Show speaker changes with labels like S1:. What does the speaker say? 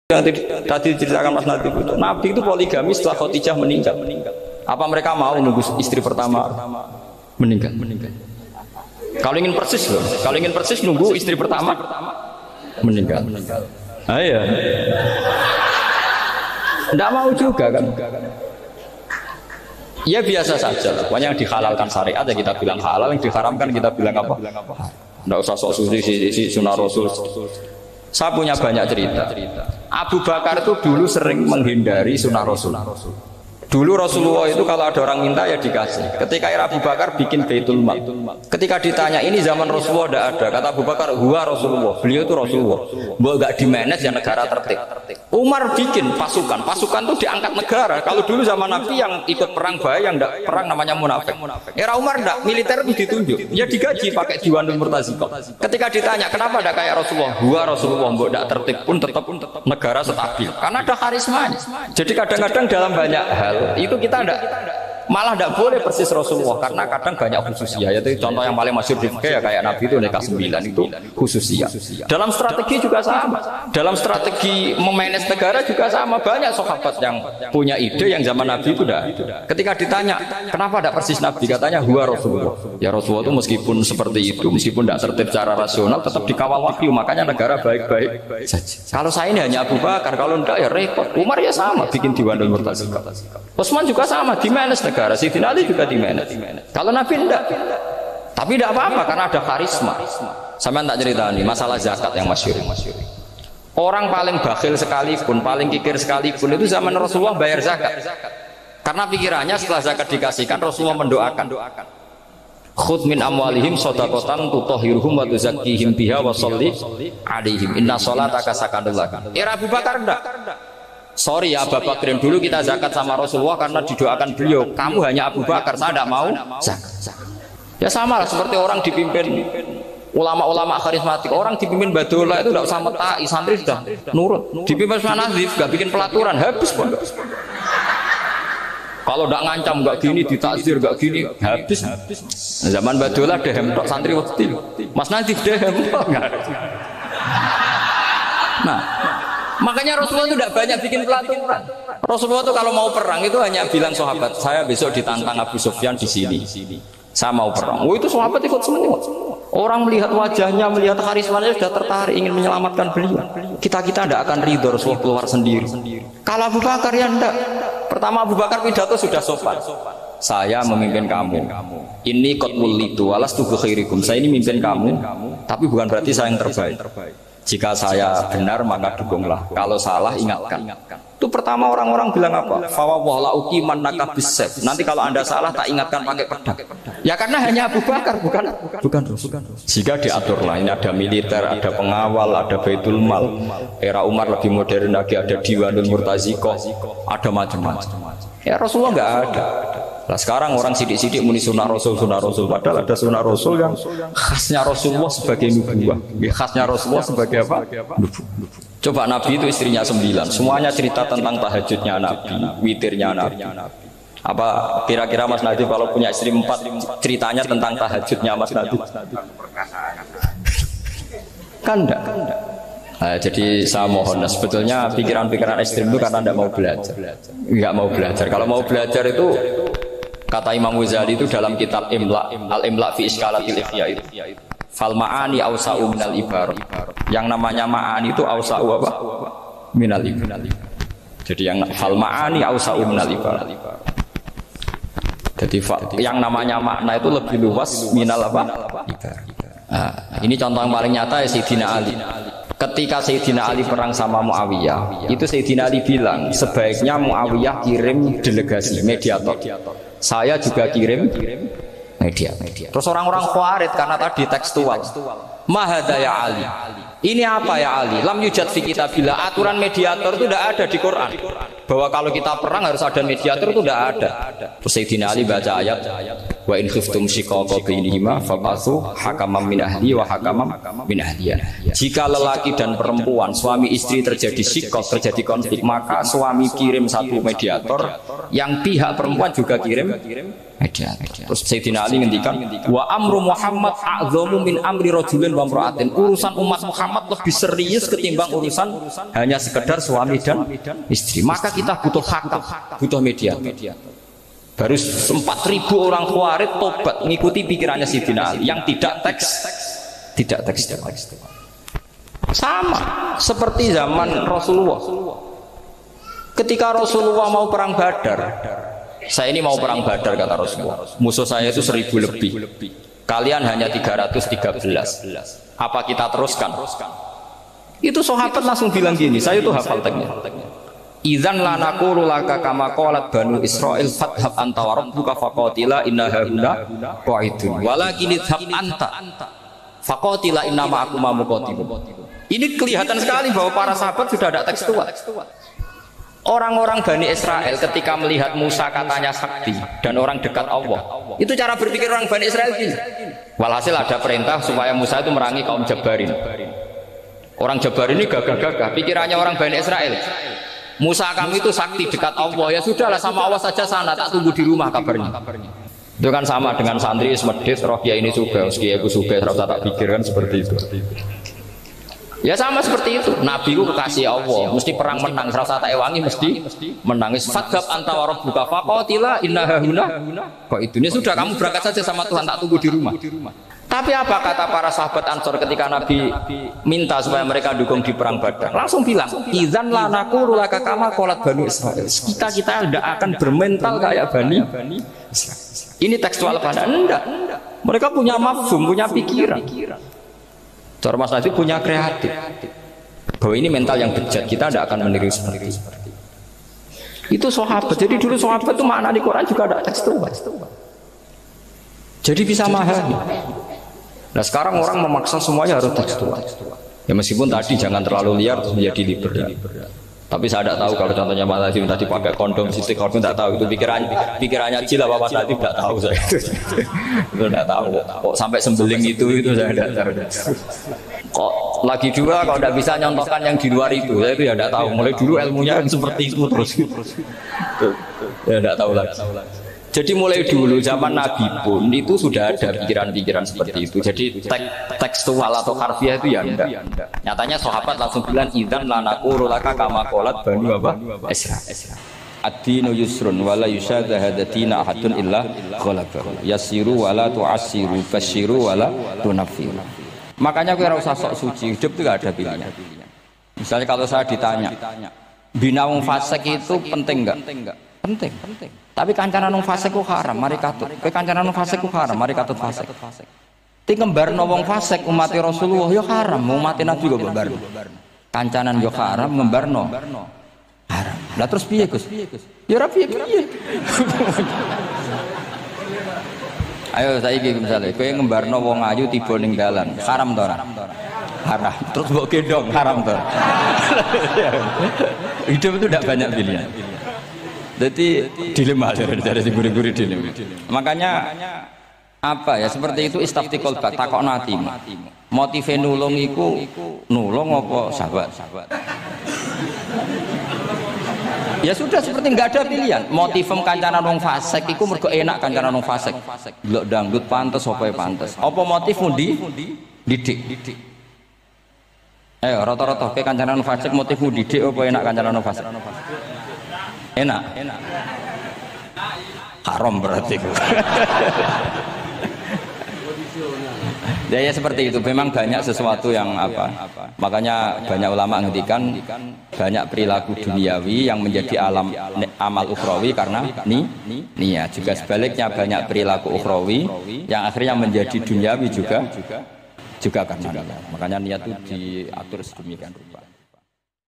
S1: yang tadi diceritakan Mas Natif itu, Nabi itu poligami setelah Khadijah meninggal. Apa mereka mau nunggu istri pertama meninggal? Kalau ingin persis loh, kalau ingin persis nunggu istri pertama meninggal. Iya. Tidak mau juga kan? Ya biasa saja. Pokoknya yang dihalalkan syariat ya kita bilang halal, yang diharamkan kita bilang apa? Tidak usah sok suci sunnah Rasul. Saya punya banyak cerita. Abu Bakar itu dulu sering menghindari sunnah Rasul. Dulu Rasulullah itu kalau ada orang minta ya dikasih. Ketika era Abu Bakar bikin Baitul Mal. Ketika ditanya ini zaman Rasulullah tidak ada. Kata Abu Bakar, huwa Rasulullah. Beliau itu Rasulullah. Mau nggak dimanage ya negara tertib. Umar bikin pasukan. Pasukan itu diangkat negara. Kalau dulu zaman Nabi yang ikut perang bahaya, yang tidak perang namanya munafik. Era Umar tidak, militer itu ditunjuk. Ya digaji pakai Diwanul Murtaziqah. Ketika ditanya kenapa tidak kayak Rasulullah, huwa Rasulullah. Mau tidak tertib pun tetap negara stabil. Karena ada karismanya. Jadi kadang-kadang dalam banyak hal itu kita malah tidak boleh persis Rasulullah karena kadang banyak khususiyah. Yaitu contoh yang paling masyhur di fikih ya kayak Nabi itu nikah 9 itu khususiyah. Dalam strategi juga sama. Dalam strategi memanage negara juga sama. Banyak sahabat yang punya ide yang zaman Nabi itu dah. Ketika ditanya kenapa tidak persis Nabi, katanya huwa Rasulullah. Ya Rasulullah itu meskipun seperti itu, meskipun tidak tertib secara rasional, tetap dikawal wahyu. Makanya negara baik-baik saja. Kalau saya ini hanya Abu Bakar, kalau tidak ya repot. Umar ya sama, bikin Diwanul Murtaziqah. Utsman juga sama, di manage negara. Sayyidina Ali juga di manage. Kalau Nabi tidak. Tapi tidak apa-apa karena ada karisma. Sama tak cerita nih masalah zakat yang masyhur. Orang paling bakhil sekalipun, paling kikir sekalipun itu zaman Rasulullah bayar zakat. Karena pikirannya setelah zakat dikasihkan Rasulullah mendoakan. Khudh min amwalihim shadaqatan tutahhiruhum wa tuzakkihim biha wa sholli alaihim inna sholataka sakanul lahum. Era Abu Bakar enggak. Sorry ya Abu Bakrin, dulu kita zakat sama Rasulullah karena didoakan beliau. Kamu hanya Abu Bakar, saya tidak mau zakat. Ya sama lah seperti orang dipimpin ulama-ulama karismatik. Orang dipimpin Badola itu tidak usah metai, santri sudah nurut. Dipimpin Nazif, gak bikin pelaturan, habis pun. Kalau tidak ngancam, gak gini, ditakzir, gak gini, habis. Zaman Badola dehem tok santri waktu Mas Nazif dehem. Nah, makanya Rasulullah itu tidak banyak bikin pelaturan. Rasulullah itu kalau mau perang itu hanya bilang sahabat, saya besok ditantang Abu Sufyan di sini. Saya mau perang. Oh itu sahabat ikut semua. Orang melihat wajahnya, melihat karismanya sudah tertarik ingin menyelamatkan beliau. Kita tidak akan ridho Rasulullah keluar sendiri. Kalau Abu Bakar ya enggak. Pertama Abu Bakar pidato sudah sopan. Saya memimpin kamu. Ini qatmul litu walastu bi khairikum. Saya ini memimpin kamu, tapi bukan berarti saya yang terbaik. Jika saya benar maka dukunglah. Kalau salah ingatkan. Itu pertama orang-orang bilang apa? Fawwah la uqiman naka bisayf. Nanti kalau Anda salah tak ingatkan pakai pedang. Ya karena hanya Abu Bakar bukan Rasul. Jika diaturlah ini ada militer, ada pengawal, ada Baitul Mal. Era Umar lebih modern lagi ada Diwanul Murtaziqah, ada macam-macam. Ya Rasulullah enggak ada. Nah sekarang orang sidik-sidik muni sunnah Rasul, padahal ada sunnah Rasul yang khasnya Rasulullah sebagai nubuwah, khasnya Rasulullah sebagai apa? Nubuwah. Coba Nabi itu istrinya 9, semuanya cerita tentang tahajudnya Nabi, witirnya Nabi. Apa kira-kira Mas Nabi kalau punya istri 4 ceritanya tentang tahajudnya Mas Nabi? Kan enggak. Nah, jadi saya mohon, sebetulnya pikiran-pikiran ekstrim itu karena tidak mau belajar. Enggak mau belajar. Kalau mau belajar itu kata Imam Ghazali itu dalam kitab Imla, Al-Imla fi Iskalatil Ihya itu. Fal ma'ani awsa'u minal ibar. Yang namanya ma'ani itu awsa'u apa? Minal ibar. Jadi yang fal ma'ani awsa'u minal ibar. Jadi yang namanya makna itu lebih luas minal apa? Ibar. Nah, ini contoh yang paling nyata ya Sayyidina Ali. Ketika Sayyidina Ali perang sama Muawiyah, itu Sayyidina Ali bilang sebaiknya Muawiyah kirim delegasi mediator. Saya juga kirim media. Terus orang-orang Khawarij karena tadi tekstual. Mahadha ya Ali. Ini apa ya Ali? Lam yujad fi kitabillah. Aturan mediator itu tidak ada di Quran. bahwa kalau kita perang harus ada mediator itu tidak ada. Terus Sayyidina Ali baca ayat wa in khiftum shiqaqa bainihima fab'atsu hakaman min ahli wa hakaman min ahliyah. Jika lelaki dan perempuan suami istri terjadi shiqaq, terjadi konflik, maka suami kirim satu mediator, yang pihak perempuan juga kirim mediator. Terus Sayyidina Ali ngendikan wa amru Muhammad a'dhamu min amri rajulin wa imra'atin. Urusan umat Muhammad lebih serius ketimbang urusan hanya sekedar suami dan istri. Maka kita butuh hakam, butuh mediator. Baru 4.000 orang Khawarij tobat mengikuti pikirannya Sayyidina Ali yang tidak teks. Sama seperti zaman Rasulullah. Ketika Rasulullah mau perang Badar, saya ini mau perang Badar kata Rasulullah. Musuh saya itu 1.000 lebih. Kalian hanya 313. Apa kita teruskan? Itu sahabat langsung bilang gini, saya itu hafal teknya. Idzan la naqulu laka kama qalat banu Israil fathab anta wa rabbuka faqatila inna hauna qa'idun walakin idhab anta faqatila inna ma'akum muqatilun. Ini kelihatan sekali bahwa para sahabat sudah ada tekstual. Orang-orang Bani Israel ketika melihat Musa katanya sakti dan orang dekat Allah, itu cara berpikir orang Bani Israel gini. Walhasil ada perintah supaya Musa itu merangi kaum Jabarin. Orang Jabarin ini gagah-gagah, pikirannya orang Bani Israel. Musa kamu itu sakti dekat Allah, ya sudahlah sama Allah saja sana, tak tunggu di rumah kabarnya. Itu kan sama dengan santri Ismedit, roh kiai ini juga, kiai aku juga, serasa tak pikirkan seperti itu. Ya sama seperti itu. Nabi itu kekasih Allah, mesti perang menang, serasa tak ewangi mesti menangis. Fathab anta wa rabbuka faqatila inna hauna qa'idun. Sudah kamu berangkat saja sama Tuhan, tak tunggu di rumah. Tapi apa kata para sahabat Ansor ketika Nabi minta supaya mereka dukung di perang Badar? Langsung bilang, idzan la naqulu laka kama qalat banu Israil. Kita tidak akan bermental kayak Bani Israil. Ini tekstual pada enggak. Mereka punya mafhum, punya pikiran. Cara Mas Nabi punya kreatif. Bahwa ini mental yang bejat, kita tidak akan meniru seperti itu. Itu sahabat. Jadi dulu sahabat itu makna di Quran juga ada tekstual. Jadi bisa memahami. Nah sekarang orang memaksa semuanya harus tekstual. Ya meskipun tadi jangan terlalu liar menjadi liberal. Tapi saya tidak tahu kalau contohnya Mas Nadim tadi pakai kondom sistik kondom, tidak tahu itu pikirannya Cil apa Mas Nadim tidak tahu saya itu tidak tahu kok sampai sembeling itu saya tidak tahu. Kok lagi juga kalau tidak bisa nyontohkan yang di luar itu saya itu ya tidak tahu. Mulai dulu ilmunya seperti itu terus ya tidak tahu lagi. Jadi mulai dulu zaman Nabi pun itu sudah ada pikiran-pikiran seperti itu. Jadi tekstual atau harfiah itu ya enggak. Nyatanya sahabat langsung bilang idzan la naqulu laka kama qalat banu Israil. Ad-dinu yusrun wa la yushadda hadatina ahadun illa ghalaba. Yasiru wa la tu'assiru basyiru wa la tunaffiru. Makanya kowe ora usah sok suci, hidup itu enggak ada pilihan. Misalnya kalau saya ditanya, bina wong fasik itu penting enggak? Penting. Tapi kancanan wong fasik ku haram, mari katut. Kowe kancanan wong fasik ku haram, mari katut fasik. Ti ngembarno wong fasik umat Rasulullah ya haram, umat Nabi kok ngembarno. Kancanan yo haram, ngembarno haram. Lah terus piye, Gus? Ya ora piye-piye. Ayo saiki misale kowe ngembarno wong ayu tiba ning dalan, haram to ora? Haram. Terus mbok gendong, haram to. Hidup itu tidak banyak pilihan. Jadi dilema dari si guri-guri dilema. Makanya apa ya seperti itu istafti qalbak takokno atimu. Motive nulung iku nulung apa sahabat? Ya sudah seperti enggak ada pilihan. Motivem kancanan wong fasik iku mergo enak kancanan wong fasik. Delok dangdut pantes apa pantes. Apa motifmu didik? Ayo rata-rata ke kancanan wong fasik motifmu didik apa enak kancanan wong fasik? Enak. Haram berarti. Ya seperti itu. Memang banyak sesuatu yang apa. Makanya banyak ulama ngendikan banyak perilaku duniawi yang menjadi amal ukhrawi karena niat. Juga sebaliknya banyak perilaku ukhrawi yang akhirnya menjadi duniawi juga karena niat. Makanya niat itu diatur sedemikian rupa.